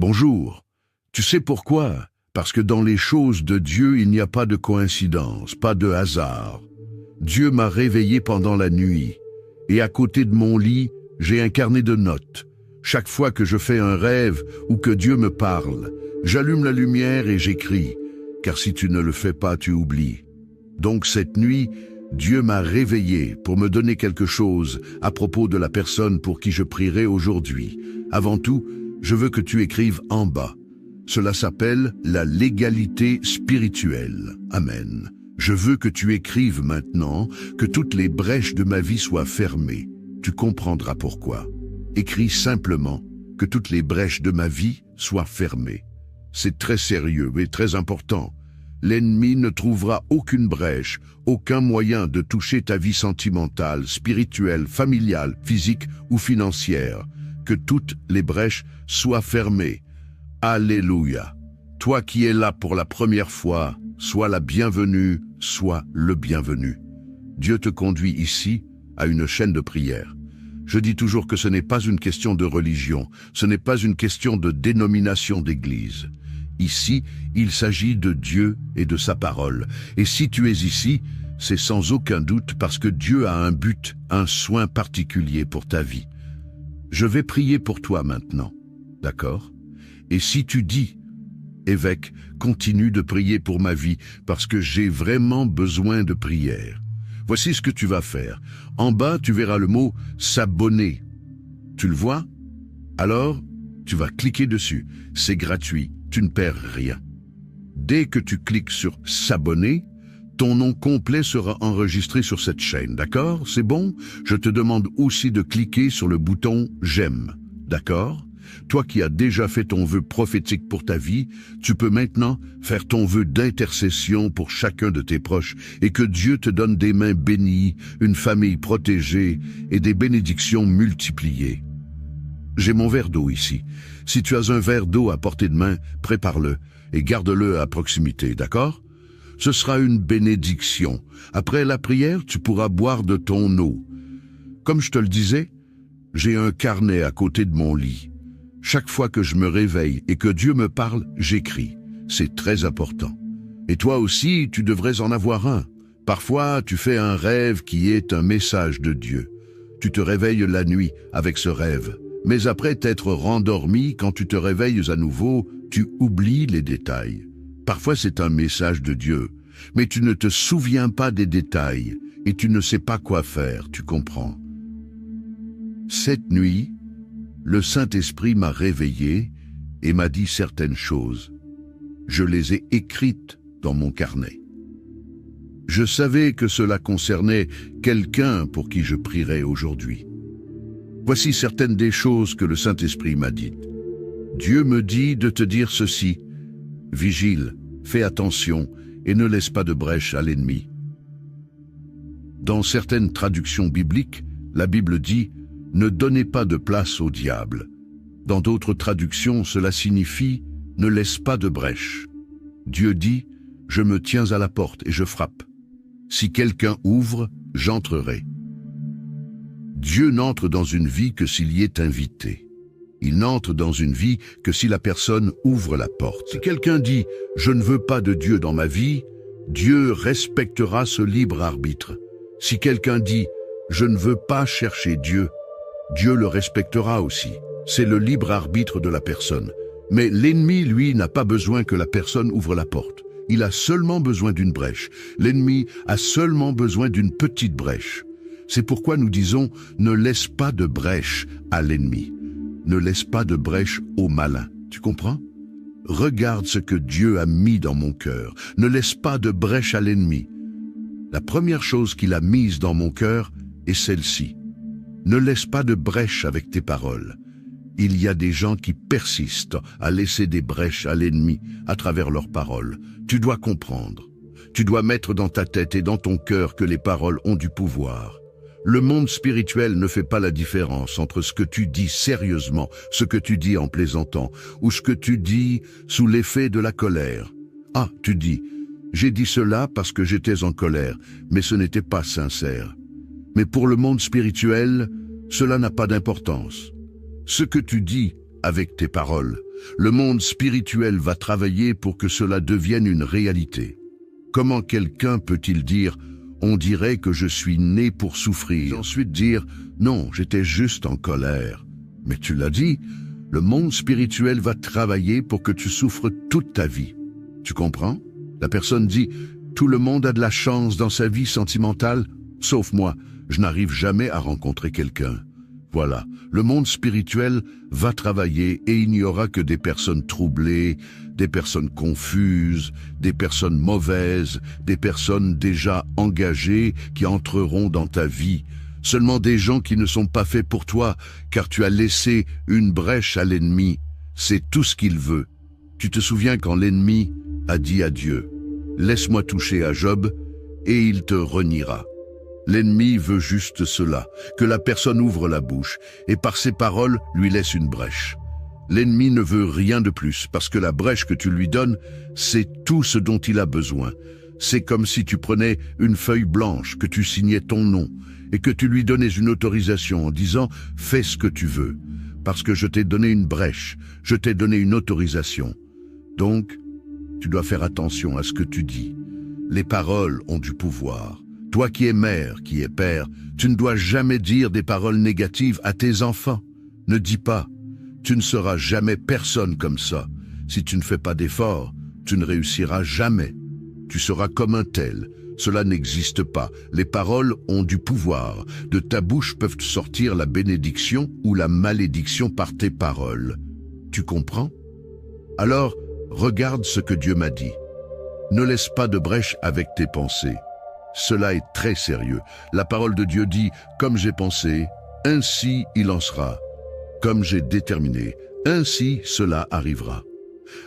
Bonjour. Tu sais pourquoi? Parce que dans les choses de Dieu, il n'y a pas de coïncidence, pas de hasard. Dieu m'a réveillé pendant la nuit, et à côté de mon lit, j'ai un carnet de notes. Chaque fois que je fais un rêve ou que Dieu me parle, j'allume la lumière et j'écris, car si tu ne le fais pas, tu oublies. Donc cette nuit, Dieu m'a réveillé pour me donner quelque chose à propos de la personne pour qui je prierai aujourd'hui. Avant tout, je veux que tu écrives en bas. Cela s'appelle la légalité spirituelle. Amen. Je veux que tu écrives maintenant que toutes les brèches de ma vie soient fermées. Tu comprendras pourquoi. Écris simplement que toutes les brèches de ma vie soient fermées. C'est très sérieux et très important. L'ennemi ne trouvera aucune brèche, aucun moyen de toucher ta vie sentimentale, spirituelle, familiale, physique ou financière. Que toutes les brèches soient fermées. Alléluia. Toi qui es là pour la première fois, sois la bienvenue, sois le bienvenu. Dieu te conduit ici à une chaîne de prière. Je dis toujours que ce n'est pas une question de religion, ce n'est pas une question de dénomination d'église. Ici, il s'agit de Dieu et de sa parole. Et si tu es ici, c'est sans aucun doute parce que Dieu a un but, un soin particulier pour ta vie. Je vais prier pour toi maintenant, d'accord? Et si tu dis, évêque, continue de prier pour ma vie parce que j'ai vraiment besoin de prière. Voici ce que tu vas faire. En bas, tu verras le mot « s'abonner ». Tu le vois? Alors, tu vas cliquer dessus. C'est gratuit, tu ne perds rien. Dès que tu cliques sur « s'abonner », ton nom complet sera enregistré sur cette chaîne, d'accord? C'est bon? Je te demande aussi de cliquer sur le bouton « j'aime », d'accord? Toi qui as déjà fait ton vœu prophétique pour ta vie, tu peux maintenant faire ton vœu d'intercession pour chacun de tes proches et que Dieu te donne des mains bénies, une famille protégée et des bénédictions multipliées. J'ai mon verre d'eau ici. Si tu as un verre d'eau à portée de main, prépare-le et garde-le à proximité, d'accord? Ce sera une bénédiction. Après la prière, tu pourras boire de ton eau. Comme je te le disais, j'ai un carnet à côté de mon lit. Chaque fois que je me réveille et que Dieu me parle, j'écris. C'est très important. Et toi aussi, tu devrais en avoir un. Parfois, tu fais un rêve qui est un message de Dieu. Tu te réveilles la nuit avec ce rêve. Mais après t'être rendormi, quand tu te réveilles à nouveau, tu oublies les détails. Parfois, c'est un message de Dieu. Mais tu ne te souviens pas des détails et tu ne sais pas quoi faire, tu comprends. Cette nuit, le Saint-Esprit m'a réveillé et m'a dit certaines choses. Je les ai écrites dans mon carnet. Je savais que cela concernait quelqu'un pour qui je prierais aujourd'hui. Voici certaines des choses que le Saint-Esprit m'a dites. Dieu me dit de te dire ceci. Vigile, fais attention et ne laisse pas de brèche à l'ennemi. Dans certaines traductions bibliques, la Bible dit « Ne donnez pas de place au diable ». Dans d'autres traductions, cela signifie « Ne laisse pas de brèche ». Dieu dit « Je me tiens à la porte et je frappe. Si quelqu'un ouvre, j'entrerai ». Dieu n'entre dans une vie que s'il y est invité. Il n'entre dans une vie que si la personne ouvre la porte. Si quelqu'un dit « Je ne veux pas de Dieu dans ma vie », Dieu respectera ce libre arbitre. Si quelqu'un dit « Je ne veux pas chercher Dieu », Dieu le respectera aussi. C'est le libre arbitre de la personne. Mais l'ennemi, lui, n'a pas besoin que la personne ouvre la porte. Il a seulement besoin d'une brèche. L'ennemi a seulement besoin d'une petite brèche. C'est pourquoi nous disons « Ne laisse pas de brèche à l'ennemi ». Ne laisse pas de brèche au malin. Tu comprends? Regarde ce que Dieu a mis dans mon cœur. Ne laisse pas de brèche à l'ennemi. La première chose qu'il a mise dans mon cœur est celle-ci. Ne laisse pas de brèche avec tes paroles. Il y a des gens qui persistent à laisser des brèches à l'ennemi à travers leurs paroles. Tu dois comprendre. Tu dois mettre dans ta tête et dans ton cœur que les paroles ont du pouvoir. Le monde spirituel ne fait pas la différence entre ce que tu dis sérieusement, ce que tu dis en plaisantant, ou ce que tu dis sous l'effet de la colère. Ah, tu dis, j'ai dit cela parce que j'étais en colère, mais ce n'était pas sincère. Mais pour le monde spirituel, cela n'a pas d'importance. Ce que tu dis avec tes paroles, Le monde spirituel va travailler pour que cela devienne une réalité. Comment quelqu'un peut-il dire « on dirait que je suis né pour souffrir » et ensuite dire « non, j'étais juste en colère ». Mais tu l'as dit, le monde spirituel va travailler pour que tu souffres toute ta vie. Tu comprends? La personne dit « tout le monde a de la chance dans sa vie sentimentale, sauf moi, je n'arrive jamais à rencontrer quelqu'un ». Voilà, le monde spirituel va travailler et il n'y aura que des personnes troublées, des personnes confuses, des personnes mauvaises, des personnes déjà engagées qui entreront dans ta vie. Seulement des gens qui ne sont pas faits pour toi, car tu as laissé une brèche à l'ennemi. C'est tout ce qu'il veut. Tu te souviens quand l'ennemi a dit à Dieu, « Laisse-moi toucher à Job, et il te reniera ». L'ennemi veut juste cela, que la personne ouvre la bouche et par ses paroles lui laisse une brèche. L'ennemi ne veut rien de plus parce que la brèche que tu lui donnes, c'est tout ce dont il a besoin. C'est comme si tu prenais une feuille blanche, que tu signais ton nom et que tu lui donnais une autorisation en disant « fais ce que tu veux » parce que je t'ai donné une brèche, je t'ai donné une autorisation. Donc, tu dois faire attention à ce que tu dis. Les paroles ont du pouvoir. Toi qui es mère, qui es père, tu ne dois jamais dire des paroles négatives à tes enfants. Ne dis pas, tu ne seras jamais personne comme ça. Si tu ne fais pas d'efforts, tu ne réussiras jamais. Tu seras comme un tel. Cela n'existe pas. Les paroles ont du pouvoir. De ta bouche peuvent sortir la bénédiction ou la malédiction par tes paroles. Tu comprends? Alors, regarde ce que Dieu m'a dit. Ne laisse pas de brèche avec tes pensées. Cela est très sérieux. La parole de Dieu dit « Comme j'ai pensé, ainsi il en sera. Comme j'ai déterminé, ainsi cela arrivera. »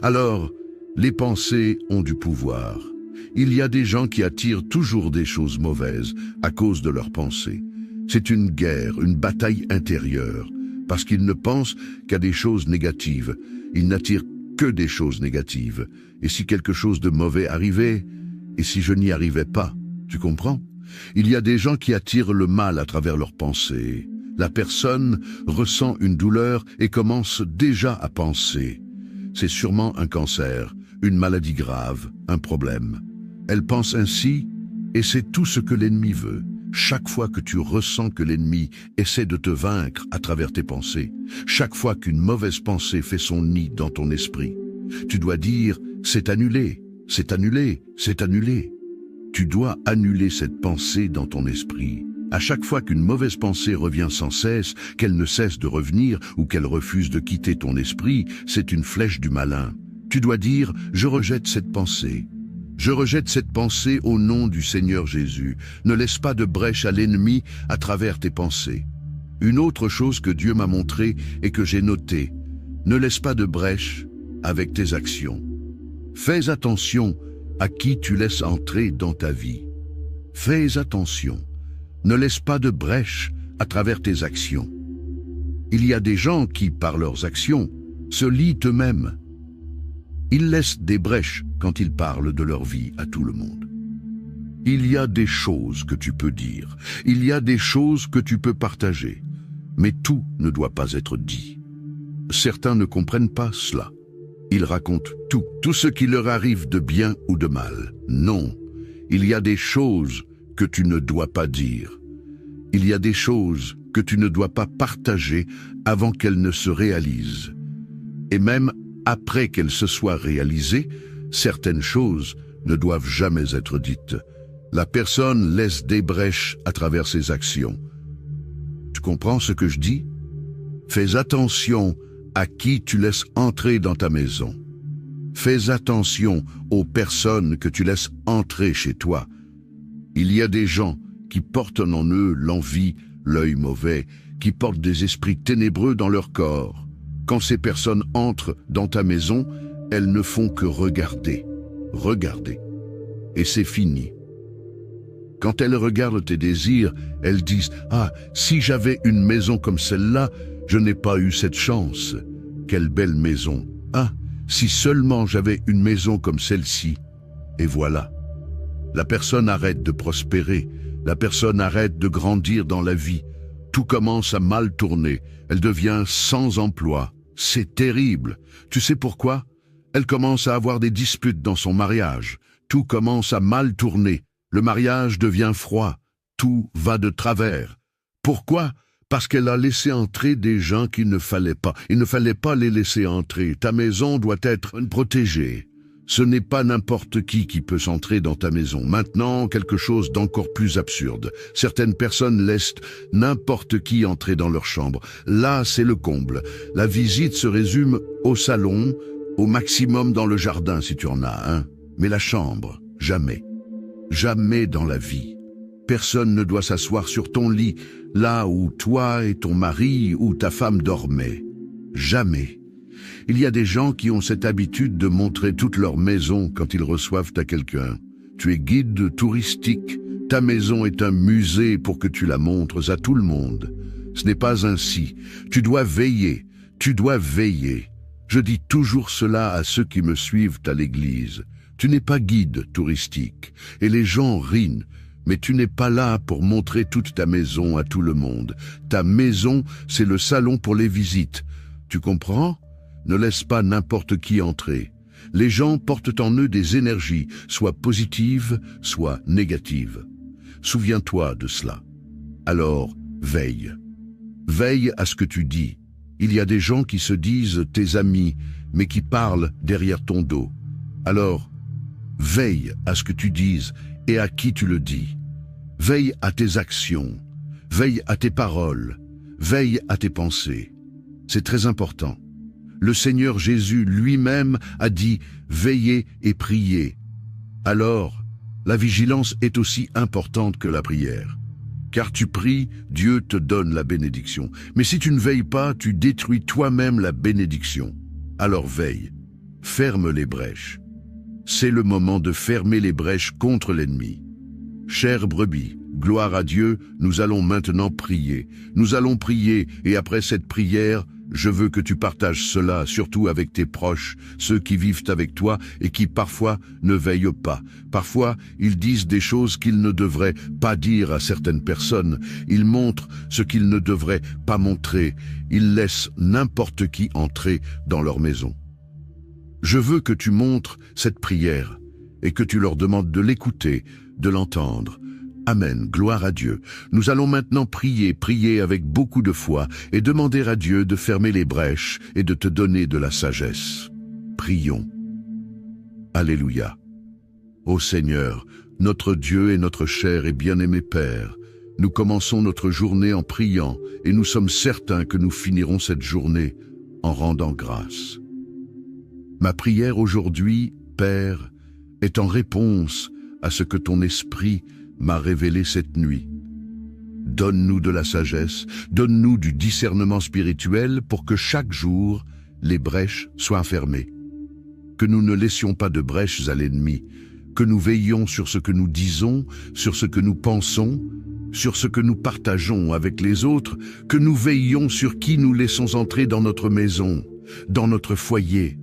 Alors, les pensées ont du pouvoir. Il y a des gens qui attirent toujours des choses mauvaises à cause de leurs pensées. C'est une guerre, une bataille intérieure, parce qu'ils ne pensent qu'à des choses négatives. Ils n'attirent que des choses négatives. Et si quelque chose de mauvais arrivait, et si je n'y arrivais pas, tu comprends? Il y a des gens qui attirent le mal à travers leurs pensées. La personne ressent une douleur et commence déjà à penser. C'est sûrement un cancer, une maladie grave, un problème. Elle pense ainsi et c'est tout ce que l'ennemi veut. Chaque fois que tu ressens que l'ennemi essaie de te vaincre à travers tes pensées, chaque fois qu'une mauvaise pensée fait son nid dans ton esprit, tu dois dire « c'est annulé, c'est annulé, c'est annulé ». Tu dois annuler cette pensée dans ton esprit. À chaque fois qu'une mauvaise pensée revient sans cesse, qu'elle ne cesse de revenir ou qu'elle refuse de quitter ton esprit, c'est une flèche du malin. Tu dois dire « Je rejette cette pensée ». Je rejette cette pensée au nom du Seigneur Jésus. Ne laisse pas de brèche à l'ennemi à travers tes pensées. Une autre chose que Dieu m'a montrée et que j'ai notée, ne laisse pas de brèche avec tes actions. Fais attention à qui tu laisses entrer dans ta vie. Fais attention. Ne laisse pas de brèche à travers tes actions. Il y a des gens qui, par leurs actions, se lient eux-mêmes. Ils laissent des brèches quand ils parlent de leur vie à tout le monde. Il y a des choses que tu peux dire. Il y a des choses que tu peux partager. Mais tout ne doit pas être dit. Certains ne comprennent pas cela. Ils racontent tout ce qui leur arrive de bien ou de mal. Non, il y a des choses que tu ne dois pas dire. Il y a des choses que tu ne dois pas partager avant qu'elles ne se réalisent. Et même après qu'elles se soient réalisées, certaines choses ne doivent jamais être dites. La personne laisse des brèches à travers ses actions. Tu comprends ce que je dis? Fais attention à qui tu laisses entrer dans ta maison. Fais attention aux personnes que tu laisses entrer chez toi. Il y a des gens qui portent en eux l'envie, l'œil mauvais, qui portent des esprits ténébreux dans leur corps. Quand ces personnes entrent dans ta maison, elles ne font que regarder, regarder. Et c'est fini. Quand elles regardent tes désirs, elles disent « Ah, si j'avais une maison comme celle-là, je n'ai pas eu cette chance. Quelle belle maison. Ah, si seulement j'avais une maison comme celle-ci. » Et voilà. La personne arrête de prospérer. La personne arrête de grandir dans la vie. Tout commence à mal tourner. Elle devient sans emploi. C'est terrible. Tu sais pourquoi? Elle commence à avoir des disputes dans son mariage. Tout commence à mal tourner. Le mariage devient froid. Tout va de travers. Pourquoi? Parce qu'elle a laissé entrer des gens qu'il ne fallait pas. Il ne fallait pas les laisser entrer. Ta maison doit être protégée. Ce n'est pas n'importe qui peut s'entrer dans ta maison. Maintenant, quelque chose d'encore plus absurde. Certaines personnes laissent n'importe qui entrer dans leur chambre. Là, c'est le comble. La visite se résume au salon, au maximum dans le jardin si tu en as un. Mais la chambre, jamais. Jamais dans la vie. Personne ne doit s'asseoir sur ton lit, là où toi et ton mari ou ta femme dormaient. Jamais. Il y a des gens qui ont cette habitude de montrer toute leur maison quand ils reçoivent à quelqu'un. Tu es guide touristique, ta maison est un musée pour que tu la montres à tout le monde. Ce n'est pas ainsi. Tu dois veiller, tu dois veiller. Je dis toujours cela à ceux qui me suivent à l'église. Tu n'es pas guide touristique, et les gens rient, mais tu n'es pas là pour montrer toute ta maison à tout le monde. Ta maison, c'est le salon pour les visites. Tu comprends? Ne laisse pas n'importe qui entrer. Les gens portent en eux des énergies, soit positives, soit négatives. Souviens-toi de cela. Alors, veille. Veille à ce que tu dis. Il y a des gens qui se disent tes amis, mais qui parlent derrière ton dos. Alors, veille à ce que tu dises et à qui tu le dis. Veille à tes actions. Veille à tes paroles. Veille à tes pensées. C'est très important. Le Seigneur Jésus lui-même a dit « Veillez et priez ». Alors, la vigilance est aussi importante que la prière. Car tu pries, Dieu te donne la bénédiction. Mais si tu ne veilles pas, tu détruis toi-même la bénédiction. Alors veille, ferme les brèches. C'est le moment de fermer les brèches contre l'ennemi. Chère brebis, gloire à Dieu, nous allons maintenant prier. Nous allons prier et après cette prière, je veux que tu partages cela, surtout avec tes proches, ceux qui vivent avec toi et qui parfois ne veillent pas. Parfois, ils disent des choses qu'ils ne devraient pas dire à certaines personnes. Ils montrent ce qu'ils ne devraient pas montrer. Ils laissent n'importe qui entrer dans leur maison. Je veux que tu montres cette prière et que tu leur demandes de l'écouter, de l'entendre. Amen, gloire à Dieu. Nous allons maintenant prier avec beaucoup de foi et demander à Dieu de fermer les brèches et de te donner de la sagesse. Prions. Alléluia. Ô Seigneur, notre Dieu et notre cher et bien-aimé Père, nous commençons notre journée en priant et nous sommes certains que nous finirons cette journée en rendant grâce. Ma prière aujourd'hui, Père, est en réponse à ce que ton esprit m'a révélé cette nuit. Donne-nous de la sagesse, donne-nous du discernement spirituel pour que chaque jour, les brèches soient fermées. Que nous ne laissions pas de brèches à l'ennemi, que nous veillions sur ce que nous disons, sur ce que nous pensons, sur ce que nous partageons avec les autres, que nous veillions sur qui nous laissons entrer dans notre maison, dans notre foyer.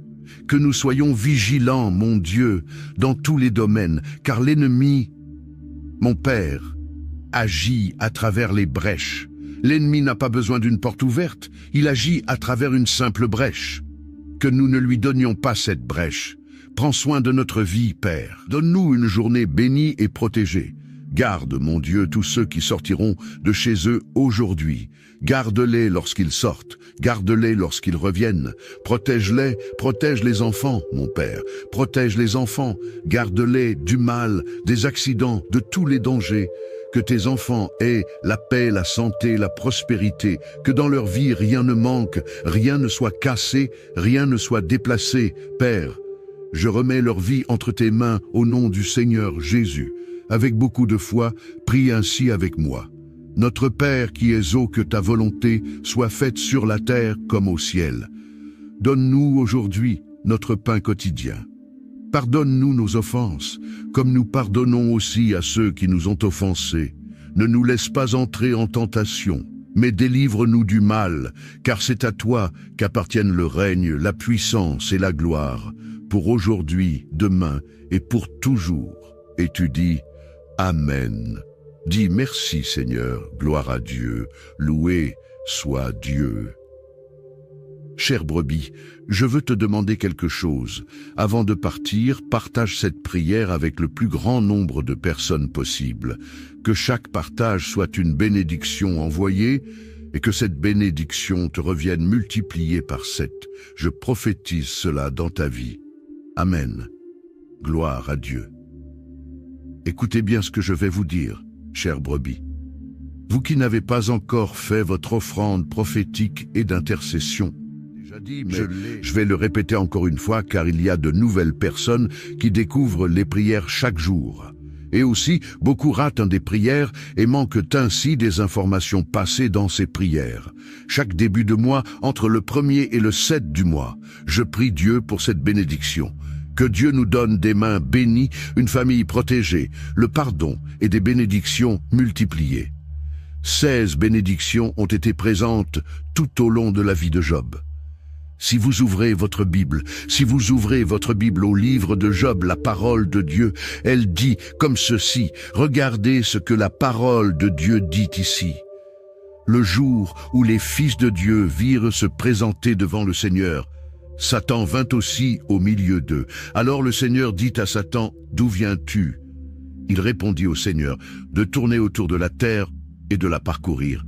Que nous soyons vigilants, mon Dieu, dans tous les domaines, car l'ennemi, mon Père, agit à travers les brèches. L'ennemi n'a pas besoin d'une porte ouverte, il agit à travers une simple brèche. Que nous ne lui donnions pas cette brèche. Prends soin de notre vie, Père. Donne-nous une journée bénie et protégée. Garde, mon Dieu, tous ceux qui sortiront de chez eux aujourd'hui. Garde-les lorsqu'ils sortent, garde-les lorsqu'ils reviennent. Protège-les, protège les enfants, mon Père. Protège les enfants, garde-les du mal, des accidents, de tous les dangers. Que tes enfants aient la paix, la santé, la prospérité, que dans leur vie rien ne manque, rien ne soit cassé, rien ne soit déplacé. Père, je remets leur vie entre tes mains au nom du Seigneur Jésus. Avec beaucoup de foi, prie ainsi avec moi. Notre Père qui es haut, que ta volonté soit faite sur la terre comme au ciel. Donne-nous aujourd'hui notre pain quotidien. Pardonne-nous nos offenses, comme nous pardonnons aussi à ceux qui nous ont offensés. Ne nous laisse pas entrer en tentation, mais délivre-nous du mal, car c'est à toi qu'appartiennent le règne, la puissance et la gloire, pour aujourd'hui, demain et pour toujours. Et tu dis, Amen. Dis merci Seigneur, gloire à Dieu, loué soit Dieu. Chère brebis, je veux te demander quelque chose. Avant de partir, partage cette prière avec le plus grand nombre de personnes possible. Que chaque partage soit une bénédiction envoyée et que cette bénédiction te revienne multipliée par 7. Je prophétise cela dans ta vie. Amen. Gloire à Dieu. Écoutez bien ce que je vais vous dire, chère brebis. Vous qui n'avez pas encore fait votre offrande prophétique et d'intercession, déjà dit, mais je vais le répéter encore une fois car il y a de nouvelles personnes qui découvrent les prières chaque jour. Et aussi, beaucoup ratent des prières et manquent ainsi des informations passées dans ces prières. Chaque début de mois, entre le 1er et le 7 du mois, je prie Dieu pour cette bénédiction. Que Dieu nous donne des mains bénies, une famille protégée, le pardon et des bénédictions multipliées. 16 bénédictions ont été présentes tout au long de la vie de Job. Si vous ouvrez votre Bible au livre de Job, la parole de Dieu, elle dit comme ceci, regardez ce que la parole de Dieu dit ici. Le jour où les fils de Dieu virent se présenter devant le Seigneur, Satan vint aussi au milieu d'eux. Alors le Seigneur dit à Satan, d'où viens-tu? Il répondit au Seigneur, de tourner autour de la terre et de la parcourir.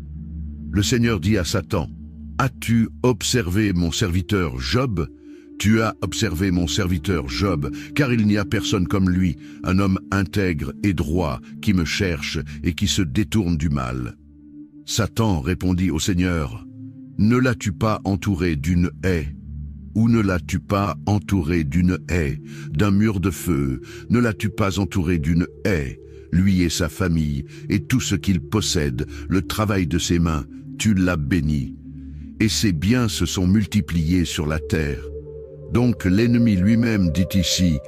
Le Seigneur dit à Satan, as-tu observé mon serviteur Job? Tu as observé mon serviteur Job, car il n'y a personne comme lui, un homme intègre et droit, qui me cherche et qui se détourne du mal. Satan répondit au Seigneur, ne l'as-tu pas entouré d'une haie? Ou ne l'as-tu pas entouré d'une haie, d'un mur de feu? Ne l'as-tu pas entouré d'une haie? Lui et sa famille, et tout ce qu'il possède, le travail de ses mains, tu l'as béni. Et ses biens se sont multipliés sur la terre. Donc l'ennemi lui-même dit ici,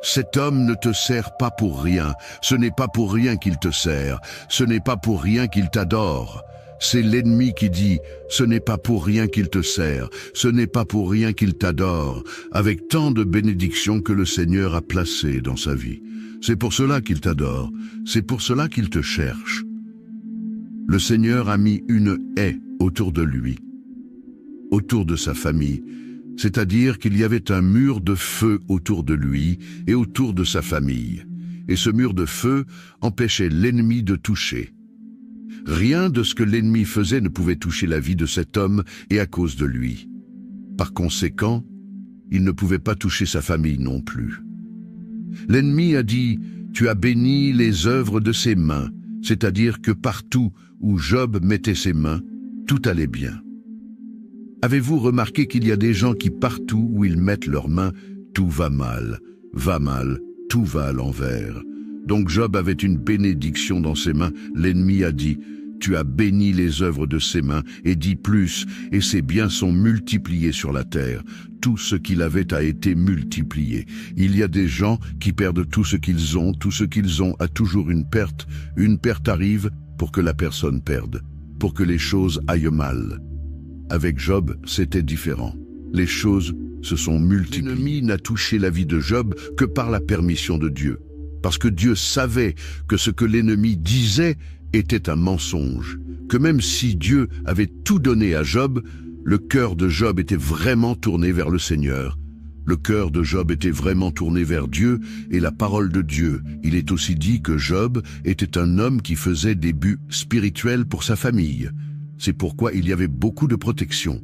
cet homme ne te sert pas pour rien, ce n'est pas pour rien qu'il te sert, ce n'est pas pour rien qu'il t'adore. C'est l'ennemi qui dit, ce n'est pas pour rien qu'il te sert, ce n'est pas pour rien qu'il t'adore, avec tant de bénédictions que le Seigneur a placées dans sa vie. C'est pour cela qu'il t'adore, c'est pour cela qu'il te cherche. Le Seigneur a mis une haie autour de lui, autour de sa famille, c'est-à-dire qu'il y avait un mur de feu autour de lui et autour de sa famille. Et ce mur de feu empêchait l'ennemi de toucher. Rien de ce que l'ennemi faisait ne pouvait toucher la vie de cet homme et à cause de lui. Par conséquent, il ne pouvait pas toucher sa famille non plus. L'ennemi a dit, tu as béni les œuvres de ses mains, c'est-à-dire que partout où Job mettait ses mains, tout allait bien. Avez-vous remarqué qu'il y a des gens qui partout où ils mettent leurs mains, tout va mal, tout va à l'envers. Donc Job avait une bénédiction dans ses mains. L'ennemi a dit, tu as béni les œuvres de ses mains, et dit plus, et ses biens sont multipliés sur la terre. Tout ce qu'il avait a été multiplié. Il y a des gens qui perdent tout ce qu'ils ont a toujours une perte. Une perte arrive pour que la personne perde, pour que les choses aillent mal. Avec Job, c'était différent. Les choses se sont multipliées. L'ennemi n'a touché la vie de Job que par la permission de Dieu. Parce que Dieu savait que ce que l'ennemi disait était un mensonge. Que même si Dieu avait tout donné à Job, le cœur de Job était vraiment tourné vers le Seigneur. Le cœur de Job était vraiment tourné vers Dieu et la parole de Dieu. Il est aussi dit que Job était un homme qui faisait des buts spirituels pour sa famille. C'est pourquoi il y avait beaucoup de protection.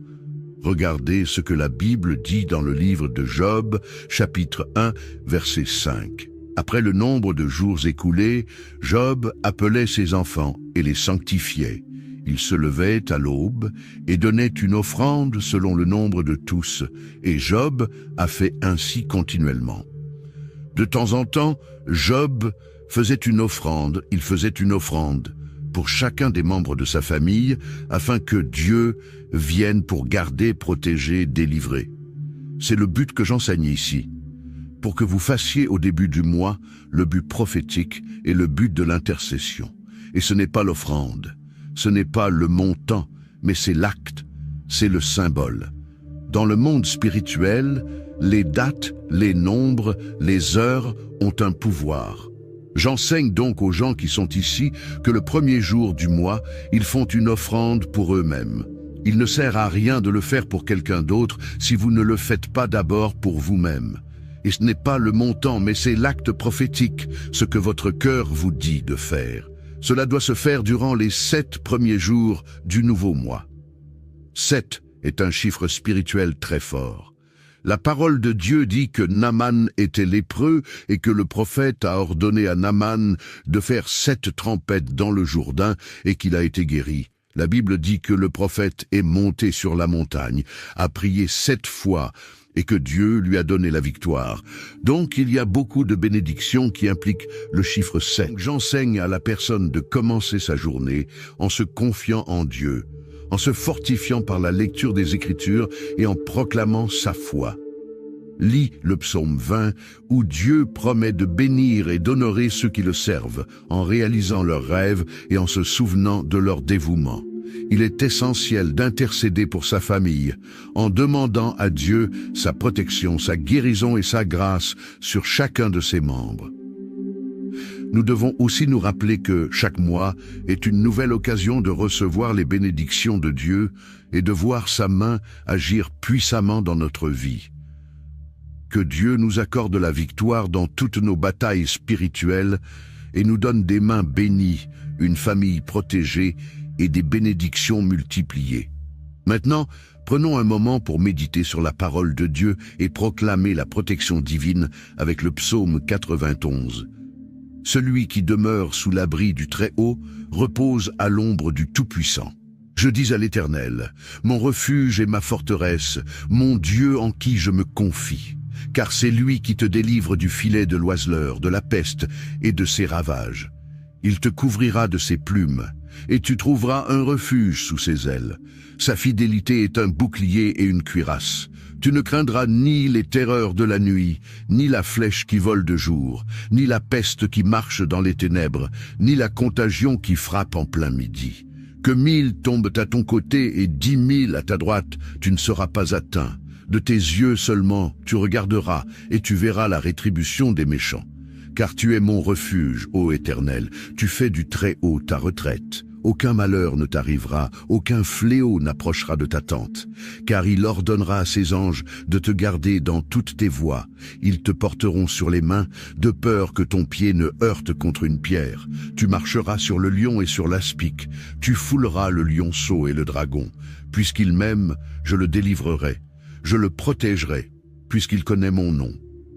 Regardez ce que la Bible dit dans le livre de Job, chapitre 1, verset 5. Après le nombre de jours écoulés, Job appelait ses enfants et les sanctifiait. Il se levait à l'aube et donnait une offrande selon le nombre de tous, et Job a fait ainsi continuellement. De temps en temps, Job faisait une offrande, pour chacun des membres de sa famille, afin que Dieu vienne pour garder, protéger, délivrer. C'est le but que j'enseigne ici, pour que vous fassiez au début du mois le but prophétique et le but de l'intercession. Et ce n'est pas l'offrande, ce n'est pas le montant, mais c'est l'acte, c'est le symbole. Dans le monde spirituel, les dates, les nombres, les heures ont un pouvoir. J'enseigne donc aux gens qui sont ici que le premier jour du mois, ils font une offrande pour eux-mêmes. Il ne sert à rien de le faire pour quelqu'un d'autre si vous ne le faites pas d'abord pour vous-même. Et ce n'est pas le montant, mais c'est l'acte prophétique, ce que votre cœur vous dit de faire. Cela doit se faire durant les 7 premiers jours du nouveau mois. 7 est un chiffre spirituel très fort. La parole de Dieu dit que Naaman était lépreux et que le prophète a ordonné à Naaman de faire 7 trempettes dans le Jourdain et qu'il a été guéri. La Bible dit que le prophète est monté sur la montagne, a prié 7 fois et que Dieu lui a donné la victoire. Donc il y a beaucoup de bénédictions qui impliquent le chiffre 7. J'enseigne à la personne de commencer sa journée en se confiant en Dieu, en se fortifiant par la lecture des Écritures et en proclamant sa foi. Lis le psaume 20 où Dieu promet de bénir et d'honorer ceux qui le servent en réalisant leurs rêves et en se souvenant de leur dévouement. Il est essentiel d'intercéder pour sa famille en demandant à Dieu sa protection, sa guérison et sa grâce sur chacun de ses membres. Nous devons aussi nous rappeler que chaque mois est une nouvelle occasion de recevoir les bénédictions de Dieu et de voir sa main agir puissamment dans notre vie. Que Dieu nous accorde la victoire dans toutes nos batailles spirituelles et nous donne des mains bénies, une famille protégée et des bénédictions multipliées. Maintenant, prenons un moment pour méditer sur la parole de Dieu et proclamer la protection divine avec le psaume 91. Celui qui demeure sous l'abri du Très-Haut repose à l'ombre du Tout-Puissant. Je dis à l'Éternel, mon refuge et ma forteresse, mon Dieu en qui je me confie. Car c'est lui qui te délivre du filet de l'oiseleur, de la peste et de ses ravages. Il te couvrira de ses plumes, et tu trouveras un refuge sous ses ailes. Sa fidélité est un bouclier et une cuirasse. Tu ne craindras ni les terreurs de la nuit, ni la flèche qui vole de jour, ni la peste qui marche dans les ténèbres, ni la contagion qui frappe en plein midi. Que 1000 tombent à ton côté et 10 000 à ta droite, tu ne seras pas atteint. De tes yeux seulement tu regarderas et tu verras la rétribution des méchants. Car tu es mon refuge, ô Éternel, tu fais du Très-Haut ta retraite. Aucun malheur ne t'arrivera, aucun fléau n'approchera de ta tente. Car il ordonnera à ses anges de te garder dans toutes tes voies. Ils te porteront sur les mains, de peur que ton pied ne heurte contre une pierre. Tu marcheras sur le lion et sur l'aspic. Tu fouleras le lionceau et le dragon. Puisqu'il m'aime, je le délivrerai. Je le protégerai, puisqu'il connaît mon nom.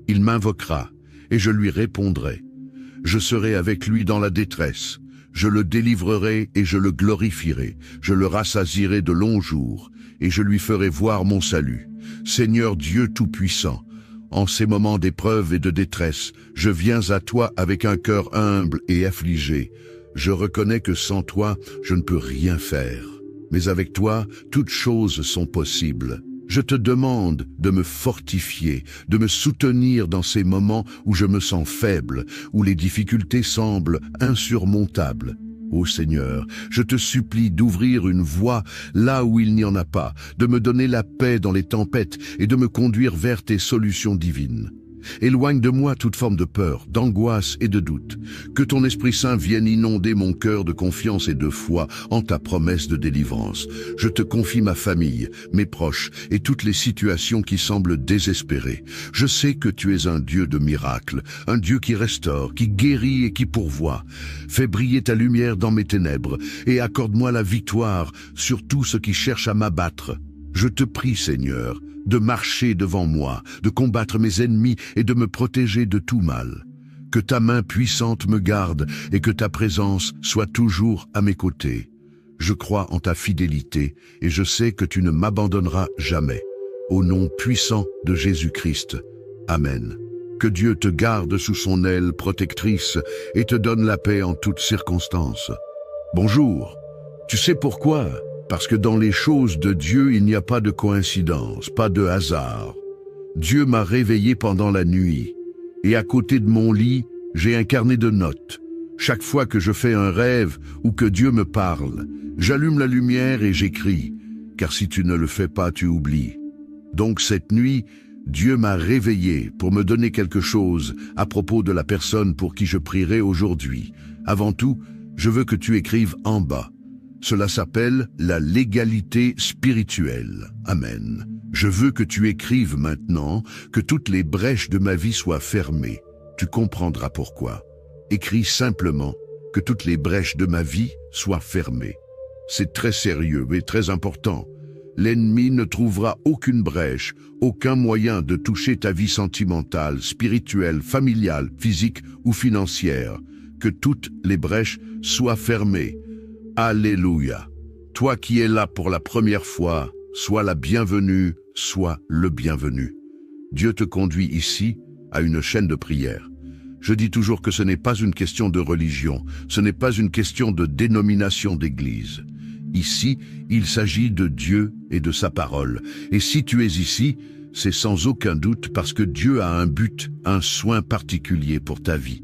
Il m'invoquera, et je lui répondrai. Je serai avec lui dans la détresse. Je le délivrerai et je le glorifierai. Je le rassasierai de longs jours, et je lui ferai voir mon salut. Seigneur Dieu Tout-Puissant, en ces moments d'épreuve et de détresse, je viens à toi avec un cœur humble et affligé. Je reconnais que sans toi, je ne peux rien faire. Mais avec toi, toutes choses sont possibles. Je te demande de me fortifier, de me soutenir dans ces moments où je me sens faible, où les difficultés semblent insurmontables. Ô Seigneur, je te supplie d'ouvrir une voie là où il n'y en a pas, de me donner la paix dans les tempêtes et de me conduire vers tes solutions divines. Éloigne de moi toute forme de peur, d'angoisse et de doute. Que ton Esprit Saint vienne inonder mon cœur de confiance et de foi en ta promesse de délivrance. Je te confie ma famille, mes proches et toutes les situations qui semblent désespérées. Je sais que tu es un Dieu de miracles, un Dieu qui restaure, qui guérit et qui pourvoit. Fais briller ta lumière dans mes ténèbres et accorde-moi la victoire sur tout ce qui cherche à m'abattre. Je te prie, Seigneur, de marcher devant moi, de combattre mes ennemis et de me protéger de tout mal. Que ta main puissante me garde et que ta présence soit toujours à mes côtés. Je crois en ta fidélité et je sais que tu ne m'abandonneras jamais. Au nom puissant de Jésus-Christ. Amen. Que Dieu te garde sous son aile protectrice et te donne la paix en toutes circonstances. Bonjour. Tu sais pourquoi ? Parce que dans les choses de Dieu, il n'y a pas de coïncidence, pas de hasard. Dieu m'a réveillé pendant la nuit, et à côté de mon lit, j'ai un carnet de notes. Chaque fois que je fais un rêve ou que Dieu me parle, j'allume la lumière et j'écris, car si tu ne le fais pas, tu oublies. Donc cette nuit, Dieu m'a réveillé pour me donner quelque chose à propos de la personne pour qui je prierai aujourd'hui. Avant tout, je veux que tu écrives en bas. Cela s'appelle la légalité spirituelle. Amen. Je veux que tu écrives maintenant que toutes les brèches de ma vie soient fermées. Tu comprendras pourquoi. Écris simplement que toutes les brèches de ma vie soient fermées. C'est très sérieux et très important. L'ennemi ne trouvera aucune brèche, aucun moyen de toucher ta vie sentimentale, spirituelle, familiale, physique ou financière. Que toutes les brèches soient fermées. Alléluia. Toi qui es là pour la première fois, sois la bienvenue, sois le bienvenu. Dieu te conduit ici à une chaîne de prière. Je dis toujours que ce n'est pas une question de religion, ce n'est pas une question de dénomination d'église. Ici, il s'agit de Dieu et de sa parole. Et si tu es ici, c'est sans aucun doute parce que Dieu a un but, un soin particulier pour ta vie.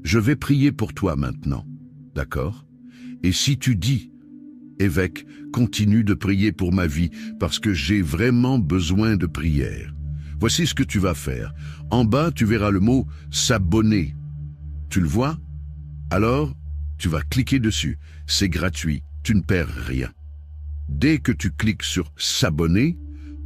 Je vais prier pour toi maintenant, d'accord? Et si tu dis, évêque, continue de prier pour ma vie parce que j'ai vraiment besoin de prière. Voici ce que tu vas faire. En bas, tu verras le mot « s'abonner ». Tu le vois? Alors, tu vas cliquer dessus. C'est gratuit, tu ne perds rien. Dès que tu cliques sur « s'abonner »,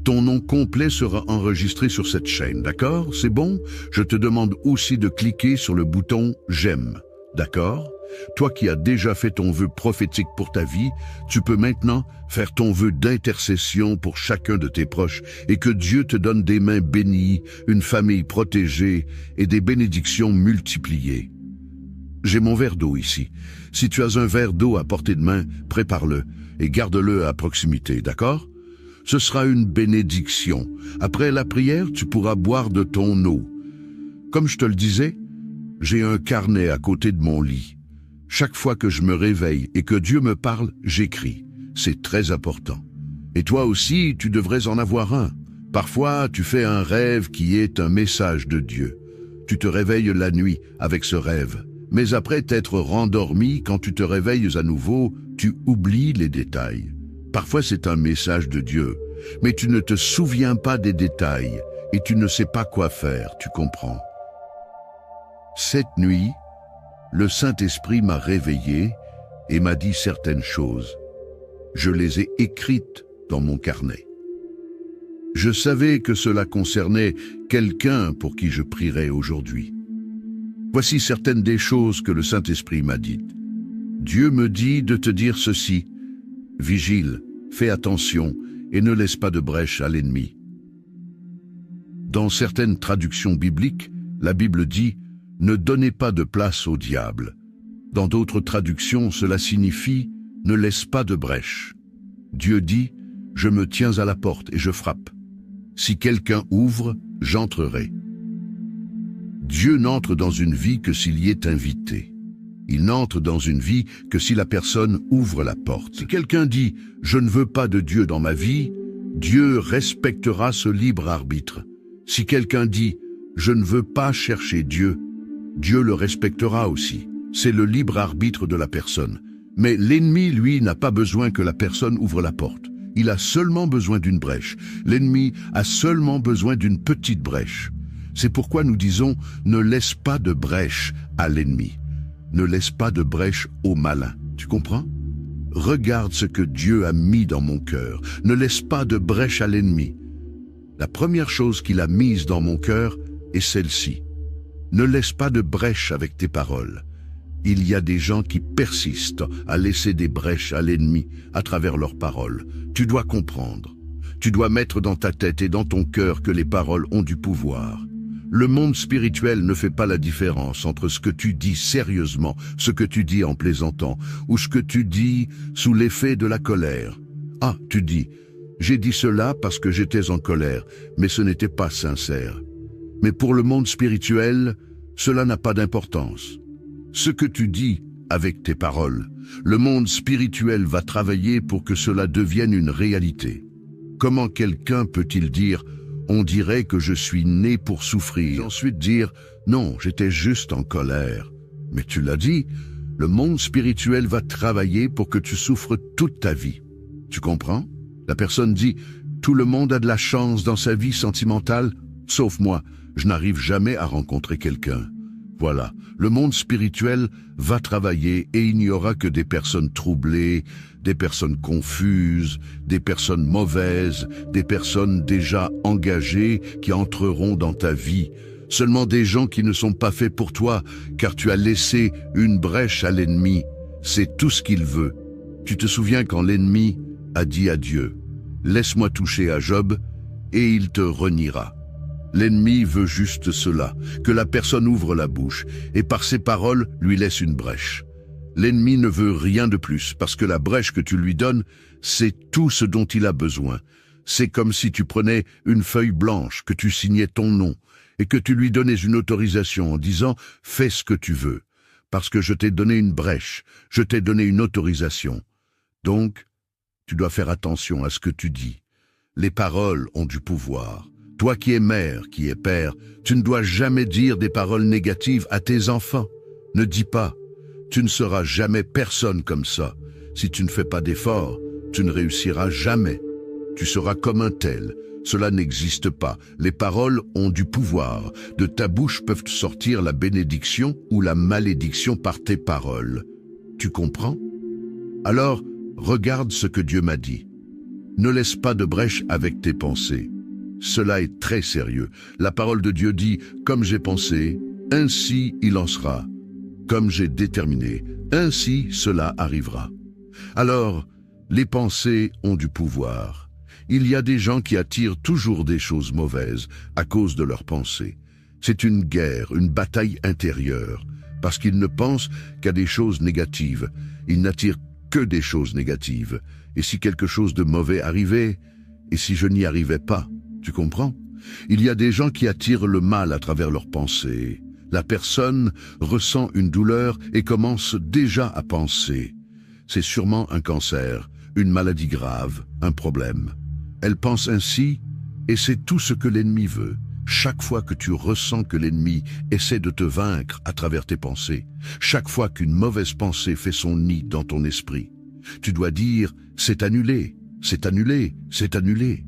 ton nom complet sera enregistré sur cette chaîne, d'accord? C'est bon? Je te demande aussi de cliquer sur le bouton « j'aime », d'accord? Toi qui as déjà fait ton vœu prophétique pour ta vie, tu peux maintenant faire ton vœu d'intercession pour chacun de tes proches et que Dieu te donne des mains bénies, une famille protégée et des bénédictions multipliées. J'ai mon verre d'eau ici. Si tu as un verre d'eau à portée de main, prépare-le et garde-le à proximité, d'accord? Ce sera une bénédiction. Après la prière, tu pourras boire de ton eau. Comme je te le disais, j'ai un carnet à côté de mon lit. Chaque fois que je me réveille et que Dieu me parle, j'écris. C'est très important. Et toi aussi, tu devrais en avoir un. Parfois, tu fais un rêve qui est un message de Dieu. Tu te réveilles la nuit avec ce rêve. Mais après t'être rendormi, quand tu te réveilles à nouveau, tu oublies les détails. Parfois, c'est un message de Dieu, mais tu ne te souviens pas des détails et tu ne sais pas quoi faire, tu comprends. Cette nuit, le Saint-Esprit m'a réveillé et m'a dit certaines choses. Je les ai écrites dans mon carnet. Je savais que cela concernait quelqu'un pour qui je prierais aujourd'hui. Voici certaines des choses que le Saint-Esprit m'a dites. Dieu me dit de te dire ceci. Vigile, fais attention et ne laisse pas de brèche à l'ennemi. Dans certaines traductions bibliques, la Bible dit « Ne donnez pas de place au diable ». Dans d'autres traductions, cela signifie « Ne laisse pas de brèche ». Dieu dit « Je me tiens à la porte et je frappe. Si quelqu'un ouvre, j'entrerai ». Dieu n'entre dans une vie que s'il y est invité. Il n'entre dans une vie que si la personne ouvre la porte. Si quelqu'un dit « Je ne veux pas de Dieu dans ma vie », Dieu respectera ce libre arbitre. Si quelqu'un dit « Je ne veux pas chercher Dieu », Dieu le respectera aussi. C'est le libre arbitre de la personne. Mais l'ennemi, lui, n'a pas besoin que la personne ouvre la porte. Il a seulement besoin d'une brèche. L'ennemi a seulement besoin d'une petite brèche. C'est pourquoi nous disons « Ne laisse pas de brèche à l'ennemi ». Ne laisse pas de brèche au malin. Tu comprends? Regarde ce que Dieu a mis dans mon cœur. Ne laisse pas de brèche à l'ennemi. La première chose qu'il a mise dans mon cœur est celle-ci. Ne laisse pas de brèche avec tes paroles. Il y a des gens qui persistent à laisser des brèches à l'ennemi à travers leurs paroles. Tu dois comprendre. Tu dois mettre dans ta tête et dans ton cœur que les paroles ont du pouvoir. Le monde spirituel ne fait pas la différence entre ce que tu dis sérieusement, ce que tu dis en plaisantant, ou ce que tu dis sous l'effet de la colère. Ah, tu dis, j'ai dit cela parce que j'étais en colère, mais ce n'était pas sincère. Mais pour le monde spirituel, cela n'a pas d'importance. Ce que tu dis avec tes paroles, le monde spirituel va travailler pour que cela devienne une réalité. Comment quelqu'un peut-il dire « On dirait que je suis né pour souffrir » et ensuite dire « Non, j'étais juste en colère ». Mais tu l'as dit, le monde spirituel va travailler pour que tu souffres toute ta vie. Tu comprends? La personne dit « Tout le monde a de la chance dans sa vie sentimentale, sauf moi, je n'arrive jamais à rencontrer quelqu'un ». Voilà, le monde spirituel va travailler et il n'y aura que des personnes troublées, des personnes confuses, des personnes mauvaises, des personnes déjà engagées qui entreront dans ta vie. Seulement des gens qui ne sont pas faits pour toi, car tu as laissé une brèche à l'ennemi. C'est tout ce qu'il veut. Tu te souviens quand l'ennemi a dit à Dieu, « Laisse-moi toucher à Job, et il te reniera. » L'ennemi veut juste cela, que la personne ouvre la bouche et par ses paroles lui laisse une brèche. L'ennemi ne veut rien de plus parce que la brèche que tu lui donnes, c'est tout ce dont il a besoin. C'est comme si tu prenais une feuille blanche, que tu signais ton nom et que tu lui donnais une autorisation en disant « Fais ce que tu veux, parce que je t'ai donné une brèche, je t'ai donné une autorisation. » Donc, tu dois faire attention à ce que tu dis. Les paroles ont du pouvoir. Toi qui es mère, qui es père, tu ne dois jamais dire des paroles négatives à tes enfants. Ne dis pas, tu ne seras jamais personne comme ça. Si tu ne fais pas d'efforts, tu ne réussiras jamais. Tu seras comme un tel. Cela n'existe pas. Les paroles ont du pouvoir. De ta bouche peuvent sortir la bénédiction ou la malédiction par tes paroles. Tu comprends? Alors, regarde ce que Dieu m'a dit. Ne laisse pas de brèche avec tes pensées. Cela est très sérieux. La parole de Dieu dit « Comme j'ai pensé, ainsi il en sera. Comme j'ai déterminé, ainsi cela arrivera. » Alors, les pensées ont du pouvoir. Il y a des gens qui attirent toujours des choses mauvaises à cause de leurs pensées. C'est une guerre, une bataille intérieure, parce qu'ils ne pensent qu'à des choses négatives. Ils n'attirent que des choses négatives. Et si quelque chose de mauvais arrivait, et si je n'y arrivais pas, tu comprends? Il y a des gens qui attirent le mal à travers leurs pensées. La personne ressent une douleur et commence déjà à penser. C'est sûrement un cancer, une maladie grave, un problème. Elle pense ainsi et c'est tout ce que l'ennemi veut. Chaque fois que tu ressens que l'ennemi essaie de te vaincre à travers tes pensées, chaque fois qu'une mauvaise pensée fait son nid dans ton esprit, tu dois dire « c'est annulé, c'est annulé, c'est annulé ».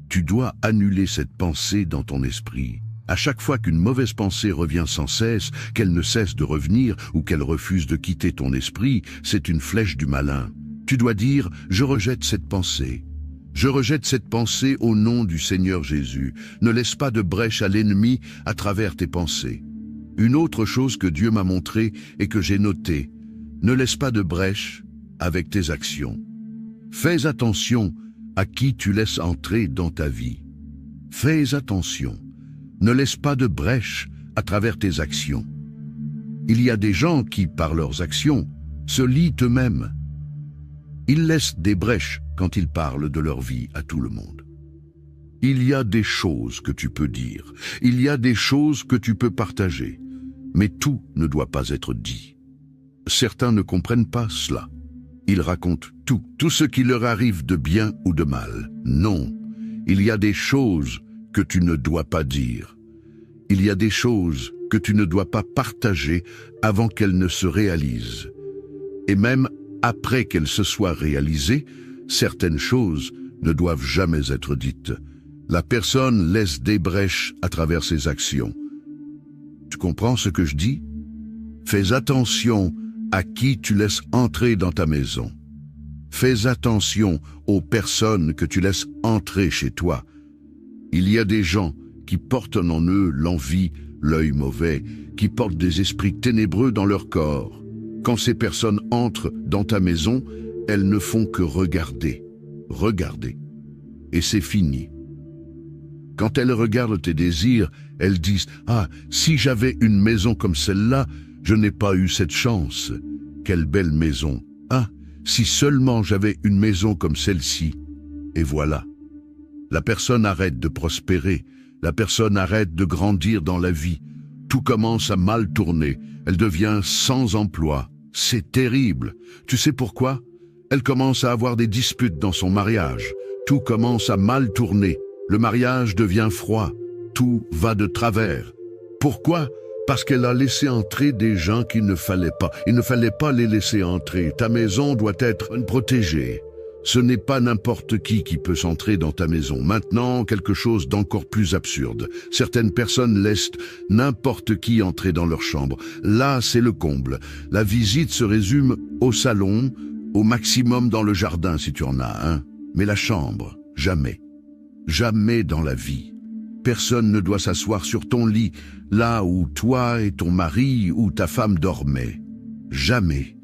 Tu dois annuler cette pensée dans ton esprit. À chaque fois qu'une mauvaise pensée revient sans cesse, qu'elle ne cesse de revenir ou qu'elle refuse de quitter ton esprit, c'est une flèche du malin. Tu dois dire « Je rejette cette pensée. Je rejette cette pensée au nom du Seigneur Jésus. Ne laisse pas de brèche à l'ennemi à travers tes pensées. » Une autre chose que Dieu m'a montrée et que j'ai notée, ne laisse pas de brèche avec tes actions. Fais attention à qui tu laisses entrer dans ta vie. Fais attention. Ne laisse pas de brèche à travers tes actions. Il y a des gens qui, par leurs actions, se lient eux-mêmes. Ils laissent des brèches quand ils parlent de leur vie à tout le monde. Il y a des choses que tu peux dire. Il y a des choses que tu peux partager. Mais tout ne doit pas être dit. Certains ne comprennent pas cela. Ils racontent tout ce qui leur arrive de bien ou de mal. Non, il y a des choses que tu ne dois pas dire. Il y a des choses que tu ne dois pas partager avant qu'elles ne se réalisent. Et même après qu'elles se soient réalisées, certaines choses ne doivent jamais être dites. La personne laisse des brèches à travers ses actions. Tu comprends ce que je dis? Fais attention à qui tu laisses entrer dans ta maison. Fais attention aux personnes que tu laisses entrer chez toi. Il y a des gens qui portent en eux l'envie, l'œil mauvais, qui portent des esprits ténébreux dans leur corps. Quand ces personnes entrent dans ta maison, elles ne font que regarder, regarder. Et c'est fini. Quand elles regardent tes désirs, elles disent « Ah, si j'avais une maison comme celle-là, je n'ai pas eu cette chance. Quelle belle maison. Ah, si seulement j'avais une maison comme celle-ci. » Et voilà. La personne arrête de prospérer. La personne arrête de grandir dans la vie. Tout commence à mal tourner. Elle devient sans emploi. C'est terrible. Tu sais pourquoi? Elle commence à avoir des disputes dans son mariage. Tout commence à mal tourner. Le mariage devient froid. Tout va de travers. Pourquoi? Parce qu'elle a laissé entrer des gens qu'il ne fallait pas. Il ne fallait pas les laisser entrer. Ta maison doit être protégée. Ce n'est pas n'importe qui peut s'entrer dans ta maison. Maintenant, quelque chose d'encore plus absurde. Certaines personnes laissent n'importe qui entrer dans leur chambre. Là, c'est le comble. La visite se résume au salon, au maximum dans le jardin si tu en as un. Mais la chambre, jamais. Jamais dans la vie. Personne ne doit s'asseoir sur ton lit, là où toi et ton mari ou ta femme dormaient. Jamais.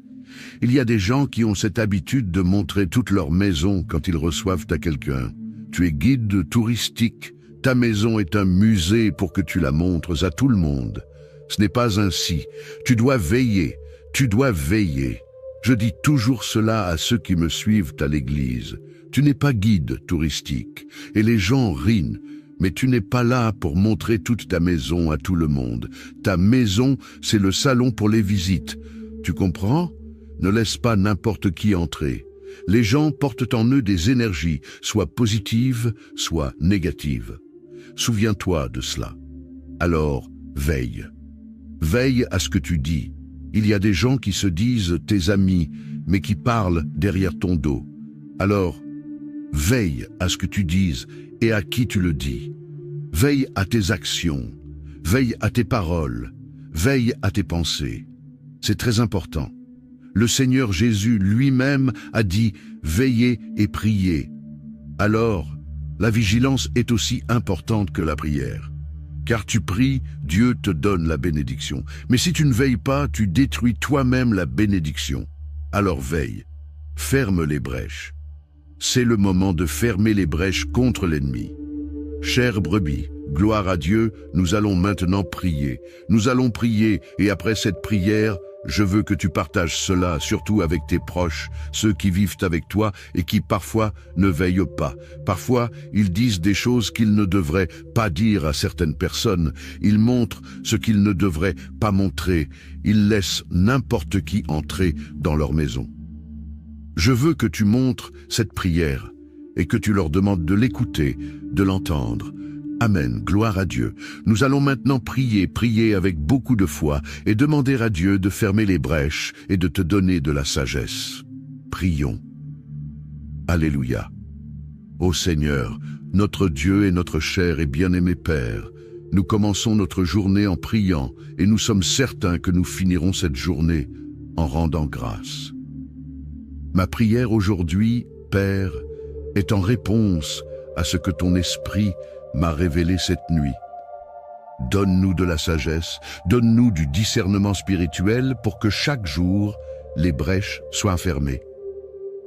Il y a des gens qui ont cette habitude de montrer toute leur maison quand ils reçoivent à quelqu'un. Tu es guide touristique. Ta maison est un musée pour que tu la montres à tout le monde. Ce n'est pas ainsi. Tu dois veiller. Tu dois veiller. Je dis toujours cela à ceux qui me suivent à l'église. Tu n'es pas guide touristique. Et les gens rient. Mais tu n'es pas là pour montrer toute ta maison à tout le monde. Ta maison, c'est le salon pour les visites. Tu comprends ? Ne laisse pas n'importe qui entrer. Les gens portent en eux des énergies, soit positives, soit négatives. Souviens-toi de cela. Alors, veille. Veille à ce que tu dis. Il y a des gens qui se disent tes amis, mais qui parlent derrière ton dos. Alors, veille à ce que tu dises et à qui tu le dis. Veille à tes actions. Veille à tes paroles. Veille à tes pensées. C'est très important. Le Seigneur Jésus lui-même a dit « Veillez et priez ». Alors, la vigilance est aussi importante que la prière. Car tu pries, Dieu te donne la bénédiction. Mais si tu ne veilles pas, tu détruis toi-même la bénédiction. Alors veille, ferme les brèches. C'est le moment de fermer les brèches contre l'ennemi. Chère brebis, gloire à Dieu, nous allons maintenant prier. Nous allons prier et après cette prière, je veux que tu partages cela, surtout avec tes proches, ceux qui vivent avec toi et qui parfois ne veillent pas. Parfois, ils disent des choses qu'ils ne devraient pas dire à certaines personnes. Ils montrent ce qu'ils ne devraient pas montrer. Ils laissent n'importe qui entrer dans leur maison. Je veux que tu montres cette prière et que tu leur demandes de l'écouter, de l'entendre. Amen, gloire à Dieu. Nous allons maintenant prier avec beaucoup de foi et demander à Dieu de fermer les brèches et de te donner de la sagesse. Prions. Alléluia. Ô Seigneur, notre Dieu et notre cher et bien-aimé Père, nous commençons notre journée en priant et nous sommes certains que nous finirons cette journée en rendant grâce. Ma prière aujourd'hui, Père, est en réponse à ce que ton esprit m'a révélé cette nuit. Donne-nous de la sagesse, donne-nous du discernement spirituel pour que chaque jour, les brèches soient fermées.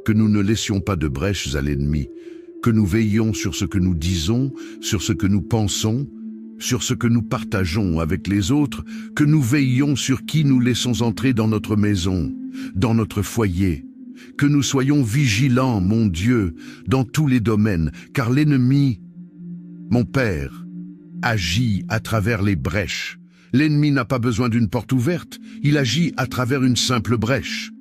Que nous ne laissions pas de brèches à l'ennemi, que nous veillions sur ce que nous disons, sur ce que nous pensons, sur ce que nous partageons avec les autres, que nous veillions sur qui nous laissons entrer dans notre maison, dans notre foyer. Que nous soyons vigilants, mon Dieu, dans tous les domaines, car l'ennemi, mon Père, agit à travers les brèches. L'ennemi n'a pas besoin d'une porte ouverte, il agit à travers une simple brèche.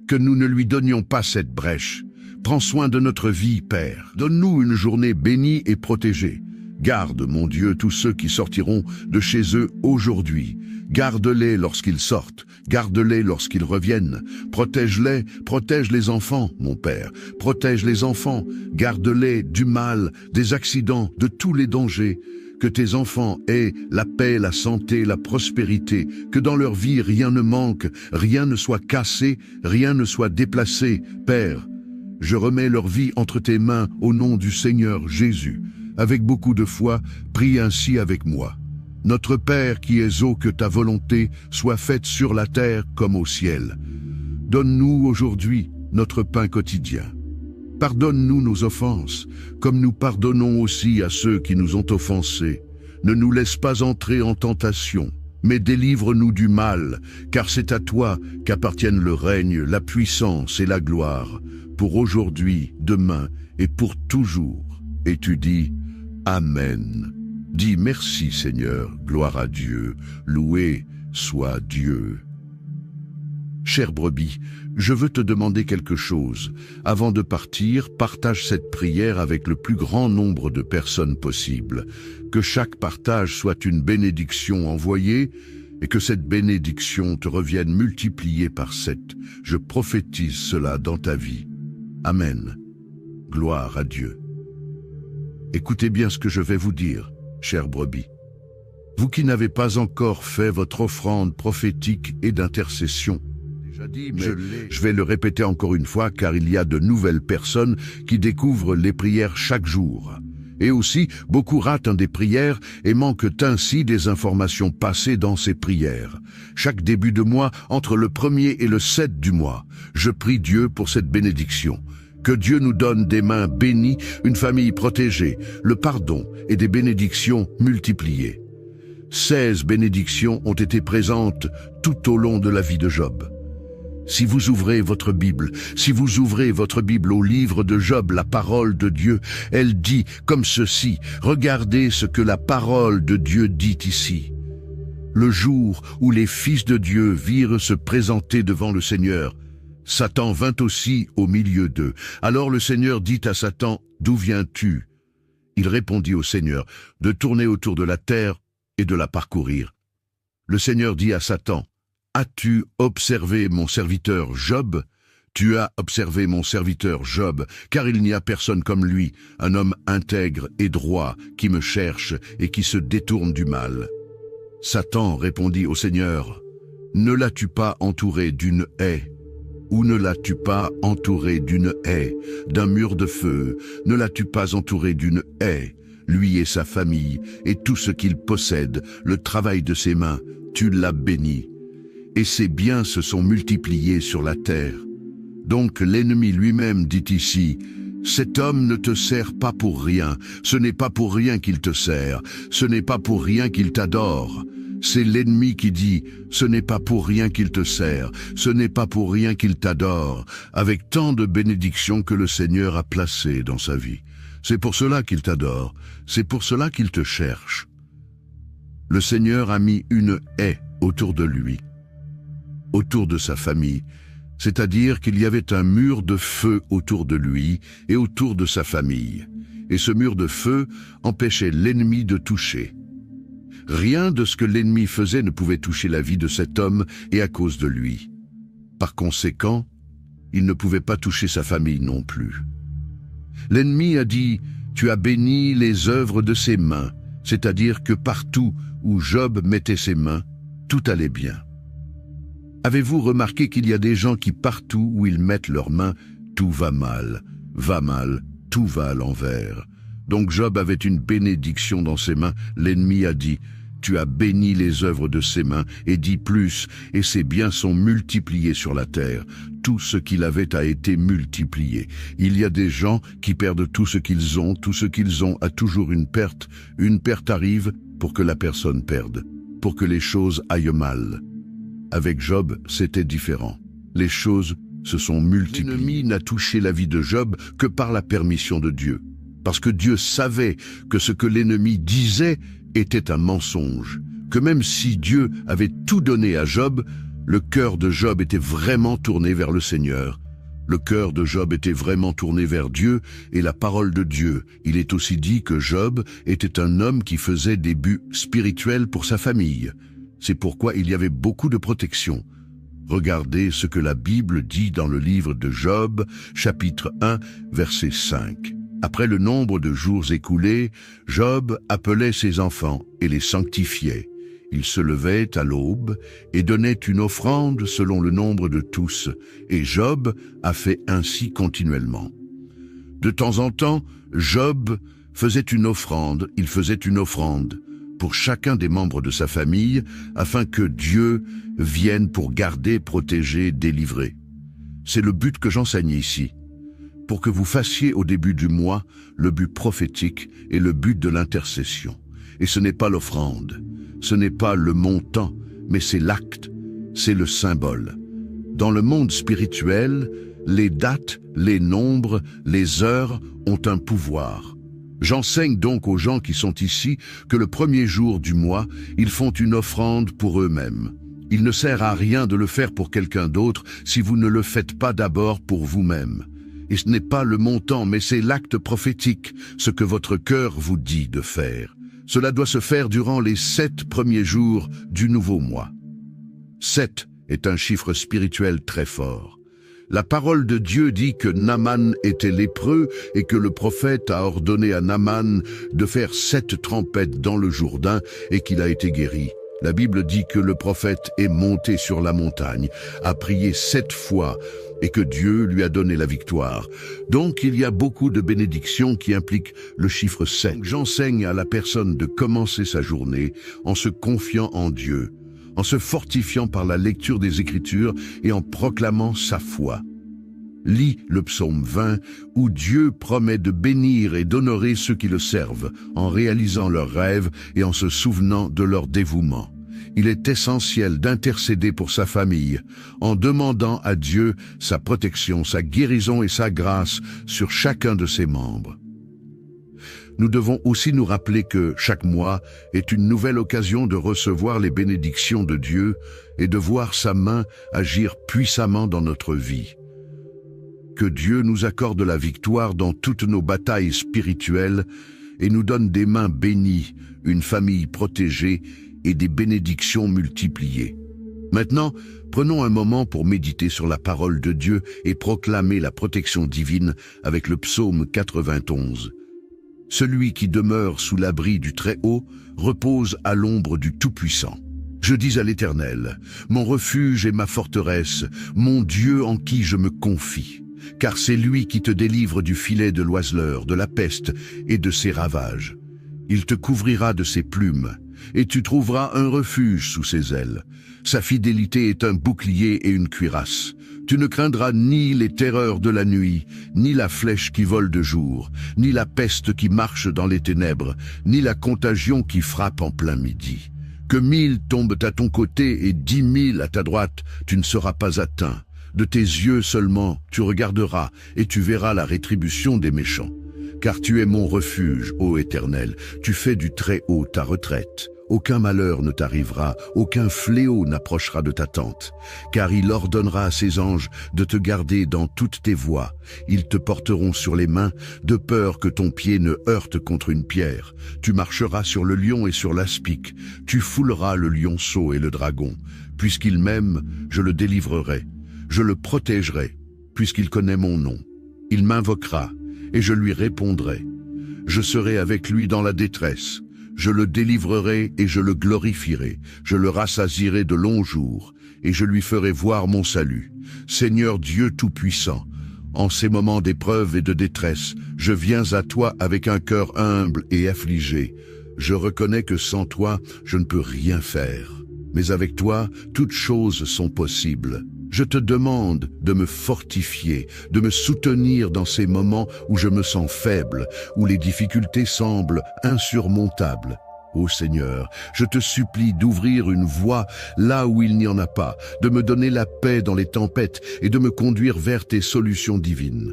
Que nous ne lui donnions pas cette brèche. Prends soin de notre vie, Père. Donne-nous une journée bénie et protégée. Garde, mon Dieu, tous ceux qui sortiront de chez eux aujourd'hui. Garde-les lorsqu'ils sortent, garde-les lorsqu'ils reviennent. Protège-les, protège les enfants, mon Père. Protège les enfants, garde-les du mal, des accidents, de tous les dangers. Que tes enfants aient la paix, la santé, la prospérité, que dans leur vie rien ne manque, rien ne soit cassé, rien ne soit déplacé. Père, je remets leur vie entre tes mains au nom du Seigneur Jésus. Avec beaucoup de foi, prie ainsi avec moi. Notre Père qui es haut, que ta volonté soit faite sur la terre comme au ciel. Donne-nous aujourd'hui notre pain quotidien. Pardonne-nous nos offenses, comme nous pardonnons aussi à ceux qui nous ont offensés. Ne nous laisse pas entrer en tentation, mais délivre-nous du mal, car c'est à toi qu'appartiennent le règne, la puissance et la gloire, pour aujourd'hui, demain et pour toujours. Et tu dis, Amen. Dis merci Seigneur, gloire à Dieu, loué soit Dieu. Chère brebis, je veux te demander quelque chose. Avant de partir, partage cette prière avec le plus grand nombre de personnes possible. Que chaque partage soit une bénédiction envoyée et que cette bénédiction te revienne multipliée par 7. Je prophétise cela dans ta vie. Amen. Gloire à Dieu. Écoutez bien ce que je vais vous dire, chères brebis. Vous qui n'avez pas encore fait votre offrande prophétique et d'intercession, déjà dit, mais je vais le répéter encore une fois car il y a de nouvelles personnes qui découvrent les prières chaque jour. Et aussi, beaucoup ratent des prières et manquent ainsi des informations passées dans ces prières. Chaque début de mois, entre le 1er et le 7 du mois, je prie Dieu pour cette bénédiction. Que Dieu nous donne des mains bénies, une famille protégée, le pardon et des bénédictions multipliées. 16 bénédictions ont été présentes tout au long de la vie de Job. Si vous ouvrez votre Bible au livre de Job, la parole de Dieu, elle dit comme ceci, regardez ce que la parole de Dieu dit ici. Le jour où les fils de Dieu virent se présenter devant le Seigneur, Satan vint aussi au milieu d'eux. Alors le Seigneur dit à Satan, « D'où viens-tu » Il répondit au Seigneur, « De tourner autour de la terre et de la parcourir. » Le Seigneur dit à Satan, « As-tu observé mon serviteur Job ? Tu as observé mon serviteur Job, car il n'y a personne comme lui, un homme intègre et droit, qui me cherche et qui se détourne du mal. » Satan répondit au Seigneur, « Ne l'as-tu pas entouré d'une haie ? Ou ne l'as-tu pas entouré d'une haie, d'un mur de feu? Ne l'as-tu pas entouré d'une haie, lui et sa famille, et tout ce qu'il possède, le travail de ses mains, tu l'as béni. Et ses biens se sont multipliés sur la terre. Donc l'ennemi lui-même dit ici, « Cet homme ne te sert pas pour rien, ce n'est pas pour rien qu'il te sert, ce n'est pas pour rien qu'il t'adore. » C'est l'ennemi qui dit, « Ce n'est pas pour rien qu'il te sert, ce n'est pas pour rien qu'il t'adore, avec tant de bénédictions que le Seigneur a placées dans sa vie. C'est pour cela qu'il t'adore, c'est pour cela qu'il te cherche. » Le Seigneur a mis une haie autour de lui, autour de sa famille, c'est-à-dire qu'il y avait un mur de feu autour de lui et autour de sa famille, et ce mur de feu empêchait l'ennemi de toucher. Rien de ce que l'ennemi faisait ne pouvait toucher la vie de cet homme et à cause de lui. Par conséquent, il ne pouvait pas toucher sa famille non plus. L'ennemi a dit, « Tu as béni les œuvres de ses mains », c'est-à-dire que partout où Job mettait ses mains, tout allait bien. Avez-vous remarqué qu'il y a des gens qui partout où ils mettent leurs mains, tout va mal, tout va à l'envers. Donc Job avait une bénédiction dans ses mains. L'ennemi a dit, « Tu as béni les œuvres de ses mains, et dit plus, et ses biens sont multipliés sur la terre. Tout ce qu'il avait a été multiplié. » Il y a des gens qui perdent tout ce qu'ils ont a toujours une perte. Une perte arrive pour que la personne perde, pour que les choses aillent mal. Avec Job, c'était différent. Les choses se sont multipliées. L'ennemi n'a touché la vie de Job que par la permission de Dieu. Parce que Dieu savait que ce que l'ennemi disait était un mensonge, que même si Dieu avait tout donné à Job, le cœur de Job était vraiment tourné vers le Seigneur. Le cœur de Job était vraiment tourné vers Dieu et la parole de Dieu. Il est aussi dit que Job était un homme qui faisait des buts spirituels pour sa famille. C'est pourquoi il y avait beaucoup de protection. Regardez ce que la Bible dit dans le livre de Job, chapitre 1, verset 5. Après le nombre de jours écoulés, Job appelait ses enfants et les sanctifiait. Il se levait à l'aube et donnait une offrande selon le nombre de tous, et Job a fait ainsi continuellement. De temps en temps, Job faisait une offrande, pour chacun des membres de sa famille, afin que Dieu vienne pour garder, protéger, délivrer. C'est le but que j'enseigne ici. Pour que vous fassiez au début du mois le but prophétique et le but de l'intercession. Et ce n'est pas l'offrande, ce n'est pas le montant, mais c'est l'acte, c'est le symbole. Dans le monde spirituel, les dates, les nombres, les heures ont un pouvoir. J'enseigne donc aux gens qui sont ici que le premier jour du mois, ils font une offrande pour eux-mêmes. Il ne sert à rien de le faire pour quelqu'un d'autre si vous ne le faites pas d'abord pour vous-même. Et ce n'est pas le montant, mais c'est l'acte prophétique, ce que votre cœur vous dit de faire. Cela doit se faire durant les 7 premiers jours du nouveau mois. 7 est un chiffre spirituel très fort. La parole de Dieu dit que Naaman était lépreux et que le prophète a ordonné à Naaman de faire 7 trempettes dans le Jourdain et qu'il a été guéri. La Bible dit que le prophète est monté sur la montagne, a prié 7 fois et que Dieu lui a donné la victoire. Donc il y a beaucoup de bénédictions qui impliquent le chiffre 7. J'enseigne à la personne de commencer sa journée en se confiant en Dieu, en se fortifiant par la lecture des Écritures et en proclamant sa foi. Lis le psaume 20 où Dieu promet de bénir et d'honorer ceux qui le servent en réalisant leurs rêves et en se souvenant de leur dévouement. Il est essentiel d'intercéder pour sa famille en demandant à Dieu sa protection, sa guérison et sa grâce sur chacun de ses membres. Nous devons aussi nous rappeler que chaque mois est une nouvelle occasion de recevoir les bénédictions de Dieu et de voir sa main agir puissamment dans notre vie. Que Dieu nous accorde la victoire dans toutes nos batailles spirituelles et nous donne des mains bénies, une famille protégée et des bénédictions multipliées. Maintenant, prenons un moment pour méditer sur la parole de Dieu et proclamer la protection divine avec le psaume 91. Celui qui demeure sous l'abri du Très-Haut repose à l'ombre du Tout-Puissant. Je dis à l'Éternel, mon refuge et ma forteresse, mon Dieu en qui je me confie. Car c'est lui qui te délivre du filet de l'oiseleur, de la peste et de ses ravages. Il te couvrira de ses plumes, et tu trouveras un refuge sous ses ailes. Sa fidélité est un bouclier et une cuirasse. Tu ne craindras ni les terreurs de la nuit, ni la flèche qui vole de jour, ni la peste qui marche dans les ténèbres, ni la contagion qui frappe en plein midi. Que 1000 tombent à ton côté et 10 000 à ta droite, tu ne seras pas atteint. De tes yeux seulement tu regarderas et tu verras la rétribution des méchants. Car tu es mon refuge, ô Éternel, tu fais du Très-Haut ta retraite. Aucun malheur ne t'arrivera, aucun fléau n'approchera de ta tente. Car il ordonnera à ses anges de te garder dans toutes tes voies. Ils te porteront sur les mains, de peur que ton pied ne heurte contre une pierre. Tu marcheras sur le lion et sur l'aspic. Tu fouleras le lionceau et le dragon. Puisqu'il m'aime, je le délivrerai. Je le protégerai, puisqu'il connaît mon nom. Il m'invoquera, et je lui répondrai. Je serai avec lui dans la détresse. Je le délivrerai et je le glorifierai. Je le rassasierai de longs jours, et je lui ferai voir mon salut. Seigneur Dieu Tout-Puissant, en ces moments d'épreuve et de détresse, je viens à toi avec un cœur humble et affligé. Je reconnais que sans toi, je ne peux rien faire. Mais avec toi, toutes choses sont possibles. Je te demande de me fortifier, de me soutenir dans ces moments où je me sens faible, où les difficultés semblent insurmontables. Ô Seigneur, je te supplie d'ouvrir une voie là où il n'y en a pas, de me donner la paix dans les tempêtes et de me conduire vers tes solutions divines.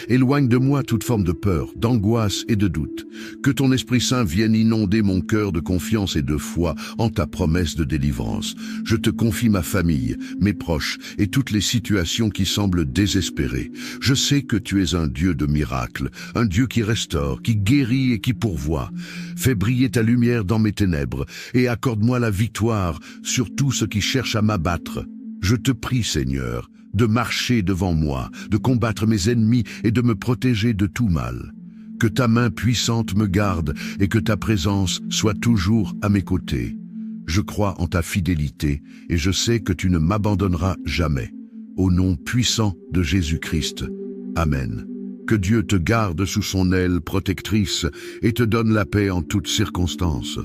Éloigne de moi toute forme de peur, d'angoisse et de doute. Que ton Esprit Saint vienne inonder mon cœur de confiance et de foi en ta promesse de délivrance. Je te confie ma famille, mes proches et toutes les situations qui semblent désespérées. Je sais que tu es un Dieu de miracles, un Dieu qui restaure, qui guérit et qui pourvoit. Fais briller ta lumière dans mes ténèbres et accorde-moi la victoire sur tout ce qui cherche à m'abattre. Je te prie, Seigneur, de marcher devant moi, de combattre mes ennemis et de me protéger de tout mal. Que ta main puissante me garde et que ta présence soit toujours à mes côtés. Je crois en ta fidélité et je sais que tu ne m'abandonneras jamais. Au nom puissant de Jésus-Christ. Amen. Que Dieu te garde sous son aile protectrice et te donne la paix en toutes circonstances.